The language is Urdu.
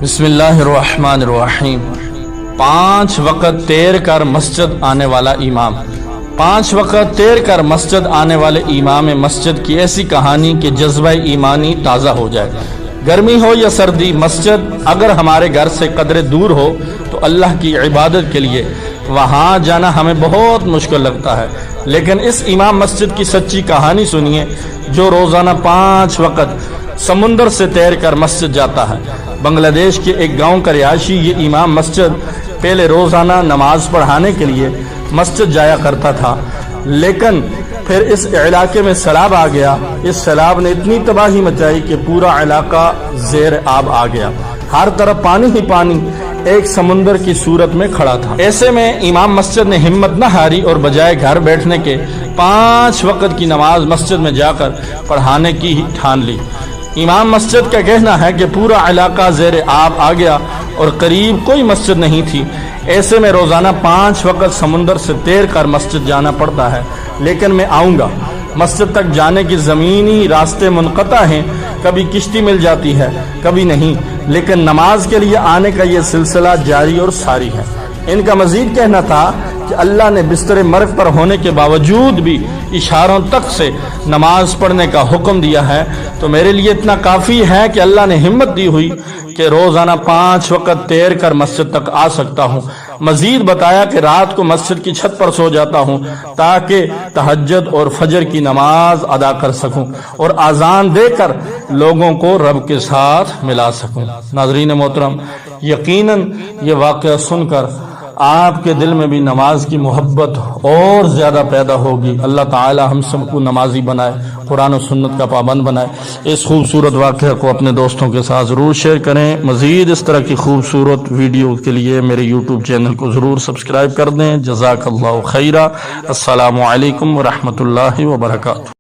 بسم اللہ الرحمن الرحیم۔ 5 وقت تیر کر مسجد آنے والا امام۔ 5 وقت تیر کر مسجد آنے والے امام مسجد کی ایسی کہانی کہ جذبہ ایمانی تازہ ہو جائے۔ گرمی ہو یا سردی، مسجد اگر ہمارے گھر سے قدرے دور ہو تو اللہ کی عبادت کے لیے وہاں جانا ہمیں بہت مشکل لگتا ہے، لیکن اس امام مسجد کی سچی کہانی سنیے جو روزانہ 5 وقت سمندر سے تیر کر مسجد جاتا ہے۔ بنگلہ دیش کے ایک گاؤں کا رہائشی یہ امام مسجد پہلے روزانہ نماز پڑھانے کے لیے مسجد جایا کرتا تھا، لیکن پھر اس علاقے میں سیلاب آ گیا۔ اس سیلاب نے اتنی تباہی مچائی کہ پورا علاقہ زیر آب آ گیا، ہر طرف پانی ہی پانی ایک سمندر کی صورت میں کھڑا تھا۔ ایسے میں امام مسجد نے ہمت نہ ہاری اور بجائے گھر بیٹھنے کے 5 وقت کی نماز مسجد میں جا کر پڑھانے کی ہی ٹھان لی۔ امام مسجد کا کہنا ہے کہ پورا علاقہ زیر آب آ گیا اور قریب کوئی مسجد نہیں تھی۔ ایسے میں روزانہ 5 وقت سمندر سے تیر کر مسجد جانا پڑتا ہے، لیکن میں آؤں گا۔ مسجد تک جانے کی زمینی راستے منقطع ہیں، کبھی کشتی مل جاتی ہے کبھی نہیں، لیکن نماز کے لیے آنے کا یہ سلسلہ جاری اور ساری ہے۔ ان کا مزید کہنا تھا کہ اللہ نے بستر مرگ پر ہونے کے باوجود بھی اشاروں تک سے نماز پڑھنے کا حکم دیا ہے، تو میرے لیے اتنا کافی ہے کہ اللہ نے ہمت دی ہوئی کہ روزانہ 5 وقت تیر کر مسجد تک آ سکتا ہوں۔ مزید بتایا کہ رات کو مسجد کی چھت پر سو جاتا ہوں تاکہ تہجد اور فجر کی نماز ادا کر سکوں اور اذان دے کر لوگوں کو رب کے ساتھ ملا سکوں۔ ناظرین محترم، یقیناً یہ واقعہ سن کر آپ کے دل میں بھی نماز کی محبت اور زیادہ پیدا ہوگی۔ اللہ تعالی ہم سب کو نمازی بنائے، قرآن و سنت کا پابند بنائے۔ اس خوبصورت واقعہ کو اپنے دوستوں کے ساتھ ضرور شیئر کریں۔ مزید اس طرح کی خوبصورت ویڈیو کے لیے میرے یوٹیوب چینل کو ضرور سبسکرائب کر دیں۔ جزاک اللہ خیرہ۔ السلام علیکم ورحمۃ اللہ وبرکاتہ۔